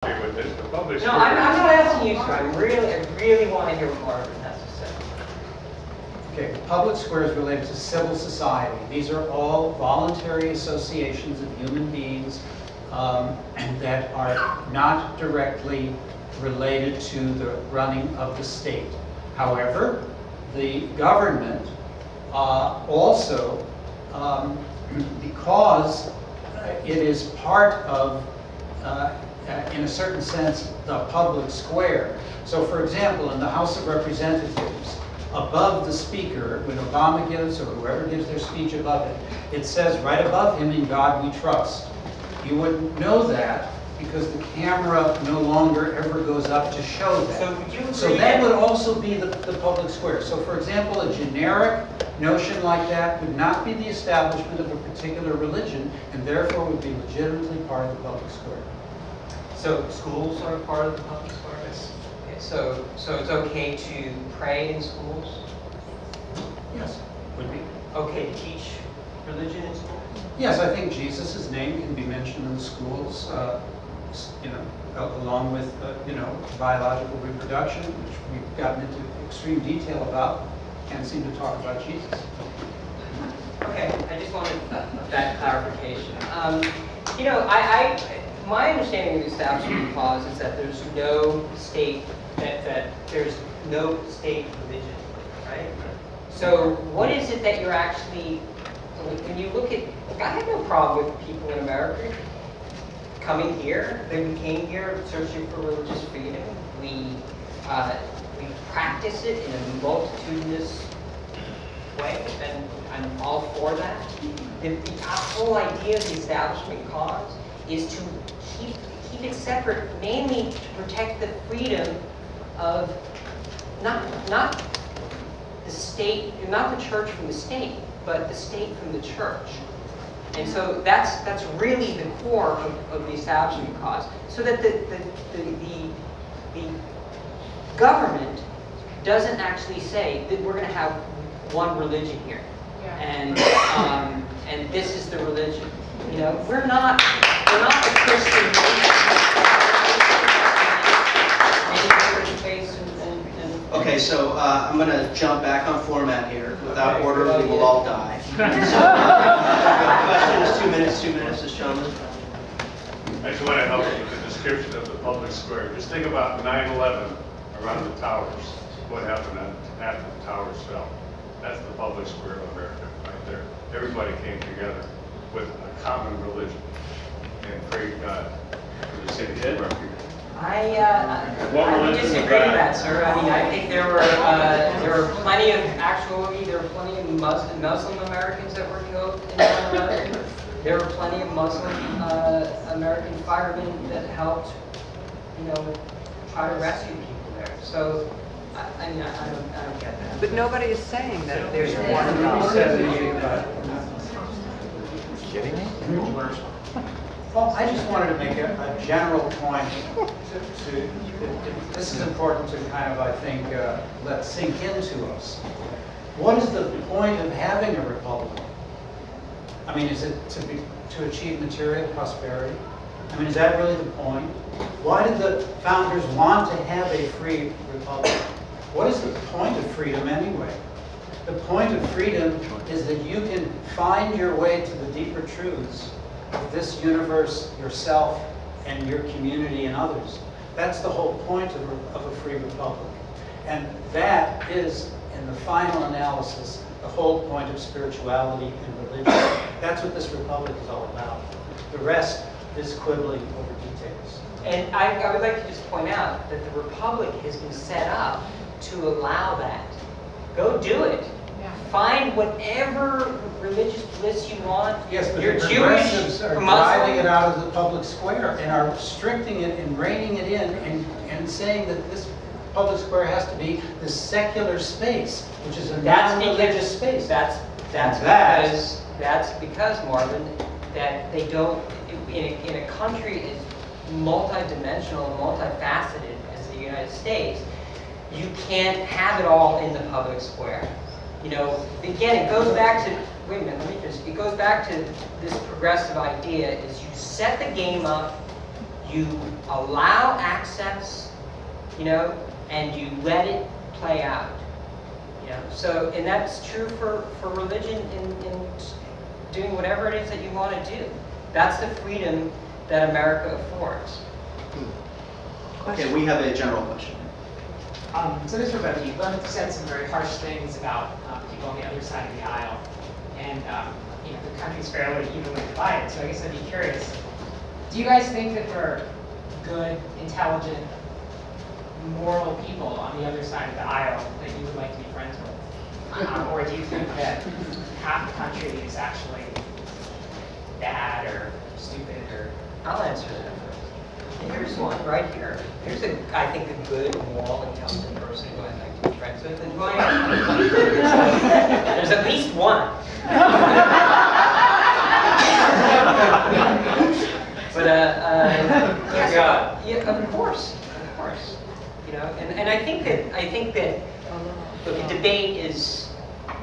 with this, the public No, I'm not asking you, sir. I really want to hear what Marvin has to say. Okay, public squares related to civil society. These are all voluntary associations of human beings that are not directly related to the running of the state. However, the government also, because it is part of, in a certain sense, the public square. So, for example, in the House of Representatives, above the speaker, when Obama gives or whoever gives their speech above it, it says right above him, "In God we trust." You wouldn't know that because the camera no longer ever goes up to show that. So that would also be the public square. So, for example, a generic notion like that would not be the establishment of a particular religion, and therefore would be legitimately part of the public square. So schools are part of the public square? Yes. Okay, so it's okay to pray in schools? Yes, would be. Okay to teach religion in schools? Yes, I think Jesus' name can be mentioned in the schools, along with, biological reproduction, which we've gotten into extreme detail about. Can't seem to talk about Jesus. Okay, I just wanted that clarification. My understanding of the Establishment Clause is that there's no state, that there's no state religion, right? So what is it that you're actually, when you look at, I have no problem with people in America coming here. We came here searching for religious freedom. We practice it in a multitudinous way, and I'm all for that. The whole idea of the Establishment Clause is to keep it separate, mainly to protect the freedom of not the state, not the church from the state, but the state from the church. And so that's really the core of the Establishment Clause, so that the government doesn't actually say that we're going to have one religion here, and this is the religion. We're not the Christian faith. Okay, so I'm going to jump back on format here. Without order, we will all die. Questions, 2 minutes, this gentleman. I just want to help you with the description of the public square. Just think about 9/11 around the towers. What happened after the towers fell? That's the public square of America, right there. Everybody came together with a common religion and prayed God for the safety of our people. I disagree with that, sir. I mean, I think there were plenty of Muslim Americans that were killed in 9/11. There were plenty of Muslim American firemen that helped, try to rescue people there. So, I don't get that. But nobody is saying that there's one. Kidding me? Well, I just wanted to make a general point. This is important to kind of, I think, let sink into us. What is the point of having a republic? I mean, is it to achieve material prosperity? I mean, is that really the point? Why did the founders want to have a free republic? What is the point of freedom anyway? The point of freedom is that you can find your way to the deeper truths of this universe, yourself, and your community and others. That's the whole point of a free republic. And that is, in the final analysis, the whole point of spirituality and religion. That's what this republic is all about. The rest is quibbling over details. And I would like to just point out that the republic has been set up to allow that. Go do it. Find whatever religious bliss you want. Yes, but you're the Jewish, progressives are Muslim. driving it out of the public square and are restricting it and reining it in and saying that this public square has to be the secular space, which is a non-religious space. That's because, Marvin, that they don't, in a country as multidimensional and multifaceted as the United States, you can't have it all in the public square. Again, it goes back to, wait a minute, it goes back to this progressive idea is you set the game up, you allow access, you know, and you let it play out. You know, so, and that's true for religion in doing whatever it is that you want to do. That's the freedom that America affords. Okay, we have a general question. So this for both of you. Both of you said some very harsh things about people on the other side of the aisle, and you know, the country's fairly evenly divided. So I guess I'd be curious: do you guys think that there are good, intelligent, moral people on the other side of the aisle that you would like to be friends with, or do you think that half the country is actually bad or stupid or? I'll answer that first. Here's one right here. Here's I think a good, moral, intelligent person who I'd like to be friends with. And who I am. There's at least one. But yes, yeah, of course. You know, and I think that look, a debate is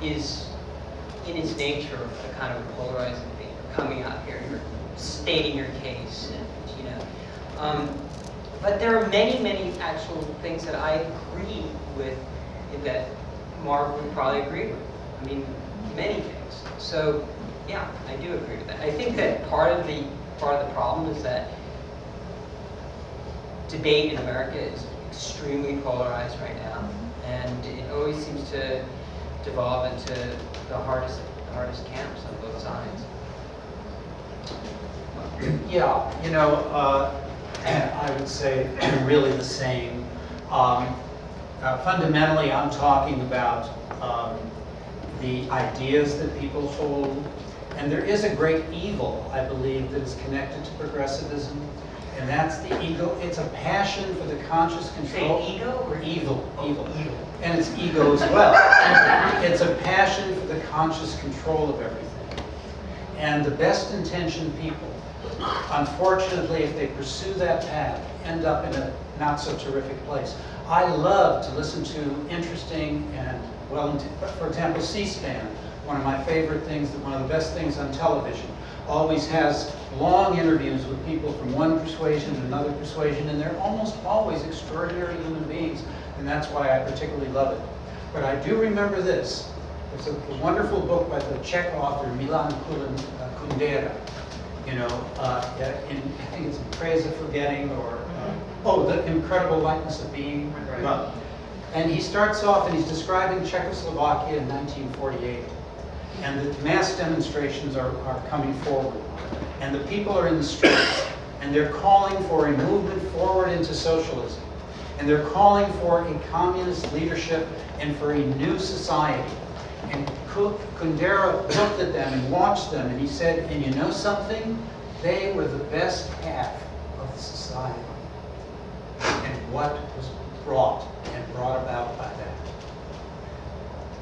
in its nature a kind of polarizing thing. You're coming out here, you're stating your case, and, you know. But there are many actual things that I agree with that Mark would probably agree with. I mean, many things. So yeah, I do agree with that. I think that part of the problem is that debate in America is extremely polarized right now, and it always seems to devolve into the hardest camps on both sides. Yeah, you know, I would say really the same. Fundamentally, I'm talking about the ideas that people hold, and there is a great evil, I believe, that is connected to progressivism, and that's the ego. It's a passion for the conscious control. Say ego or evil? Evil. And it's ego as well. It's a passion for the conscious control of everything. And the best intentioned people, unfortunately, if they pursue that path, end up in a not so terrific place. I love to listen to interesting and for example, C-SPAN, one of my favorite things, one of the best things on television, always has long interviews with people from one persuasion and another persuasion, and they're almost always extraordinary human beings, and that's why I particularly love it. But I do remember this. There's a wonderful book by the Czech author Milan Kundera. You know, I think it's In Praise of Forgetting, or The Incredible Likeness of Being. Right. And he starts off, and he's describing Czechoslovakia in 1948, and the mass demonstrations are coming forward, and the people are in the streets, and they're calling for a movement forward into socialism, and they're calling for a communist leadership and for a new society. And Kundera looked at them and watched them, and he said, and you know something? They were the best half of the society. And what was brought about by that?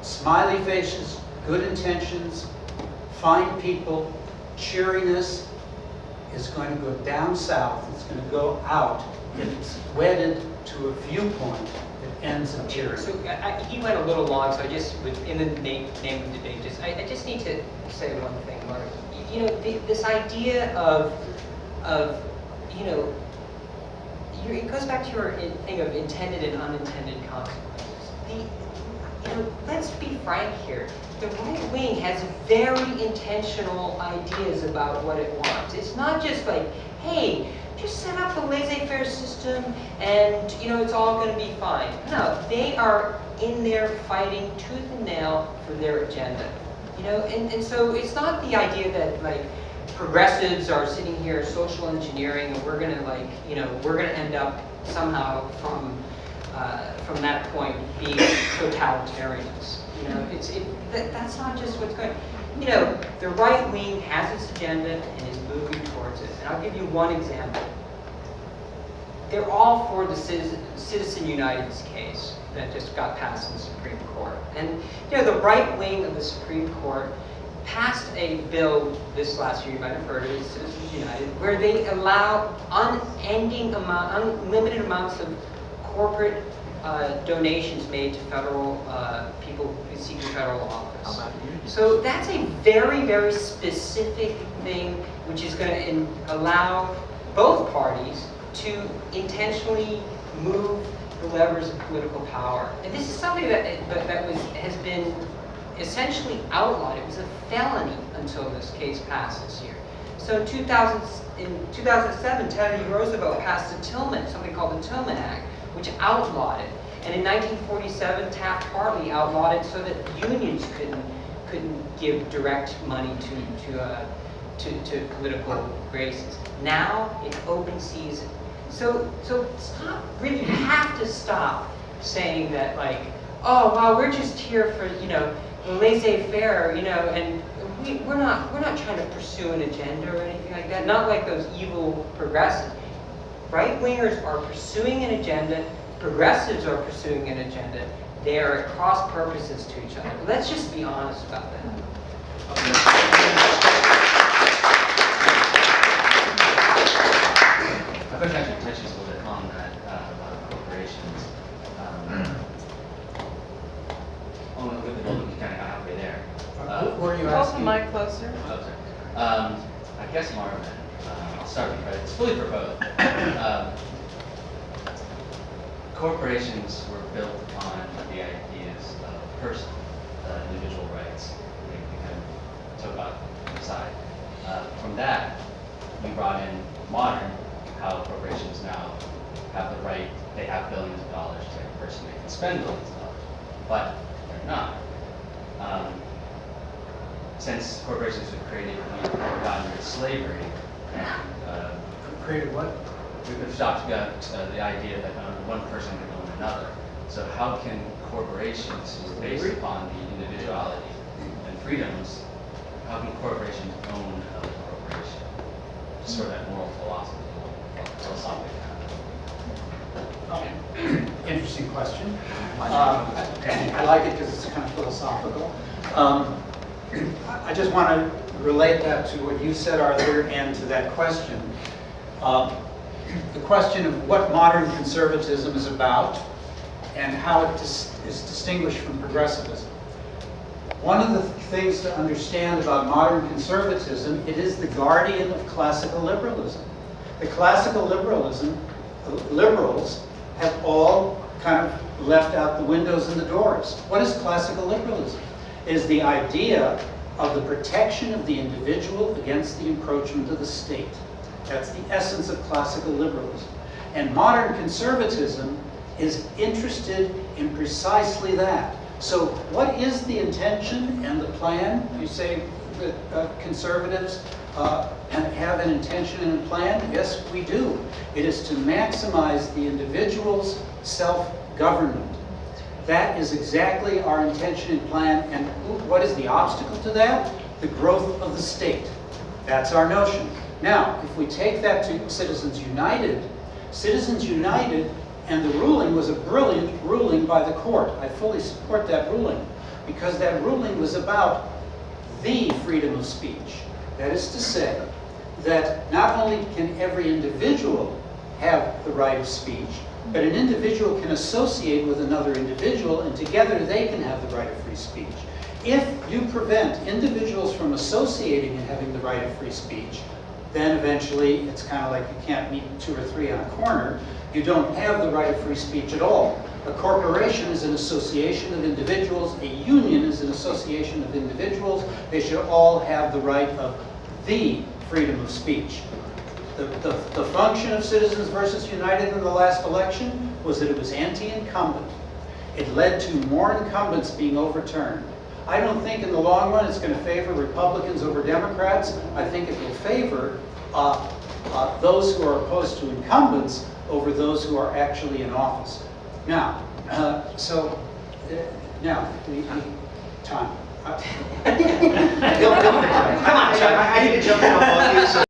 Smiley faces, good intentions, fine people, cheeriness is going to go down south. It's going to go out if it's wedded to a viewpoint that ends in tyranny. So he went a little long, so I just, in the name of the debate, I just need to say one thing, Mark. You know, this idea of you know, it goes back to your thing of intended and unintended consequences. You know, let's be frank here. The right wing has very intentional ideas about what it wants. It's not just like, hey, just set up a laissez-faire system and, you know, it's all going to be fine. No, they are in there fighting tooth and nail for their agenda. You know, and so it's not the idea that, like, progressives are sitting here social engineering and we're going to, like, you know, we're going to end up somehow from that point being totalitarians. You know, that's not just what's going on. You know, the right wing has its agenda and is moving towards it. And I'll give you one example. They're all for the Citizen United's case that just got passed in the Supreme Court. And, you know, the right wing of the Supreme Court passed a bill this last year, you might have heard of it, Citizens United, where they allow unlimited amounts of corporate donations made to federal people seeking federal office. So that's a very specific thing which is going to allow both parties to intentionally move the levers of political power. And this is something has been essentially outlawed. It was a felony until this case passed this year. So in 2007, Teddy Roosevelt passed something called the Tillman Act, which outlawed it. And in 1947, Taft-Hartley outlawed it so that unions couldn't give direct money to political races. Now it's open season. So stop. Really, you have to stop saying that, like, oh well, we're just here for laissez-faire, and we're not trying to pursue an agenda or anything like that. Not like those evil progressives. Right-wingers are pursuing an agenda. Progressives are pursuing an agenda. They are at cross purposes to each other. Let's just be honest about that. My question actually touches a little bit on that about corporations. With the building, you kind of got halfway there. Were you Hold the asking? mic closer. Oh, sorry. I guess Marvin, I'll start with you, but it's fully for both. Corporations were built upon the ideas of person, individual rights. We kind of took about the side. From that, we brought in modern, how corporations now have the right, they have billions of dollars to every person, they can spend billions of dollars, but they're not. Since corporations were created, we've gotten rid of slavery. Created what? We've adopted the idea that one person can own another. So how can corporations, based upon the individuality and freedoms, how can corporations own another corporation? Just sort of that moral philosophic Interesting question. I like it because it's kind of philosophical. I just want to relate that to what you said, Arthur, and to that question. The question of what modern conservatism is about and how it is distinguished from progressivism. One of the things to understand about modern conservatism, it is the guardian of classical liberalism. The classical liberals have all kind of left out the windows and the doors. What is classical liberalism? It is the idea of the protection of the individual against the encroachment of the state. That's the essence of classical liberalism. And modern conservatism is interested in precisely that. So what is the intention and the plan? You say that conservatives have an intention and a plan? Yes, we do. It is to maximize the individual's self-government. That is exactly our intention and plan. And what is the obstacle to that? The growth of the state. That's our notion. Now, if we take that to Citizens United, and the ruling was a brilliant ruling by the court. I fully support that ruling because that ruling was about the freedom of speech. That is to say that not only can every individual have the right of speech, but an individual can associate with another individual, and together they can have the right of free speech. If you prevent individuals from associating and having the right of free speech, then eventually it's kind of like you can't meet 2 or 3 on a corner. You don't have the right of free speech at all. A corporation is an association of individuals. A union is an association of individuals. They should all have the right of the freedom of speech. The function of Citizens versus United in the last election was that it was anti-incumbent. It led to more incumbents being overturned. I don't think in the long run it's going to favor Republicans over Democrats. I think it will favor those who are opposed to incumbents over those who are actually in office. Now, time. Come on, Chuck, I need to jump in on both of you. So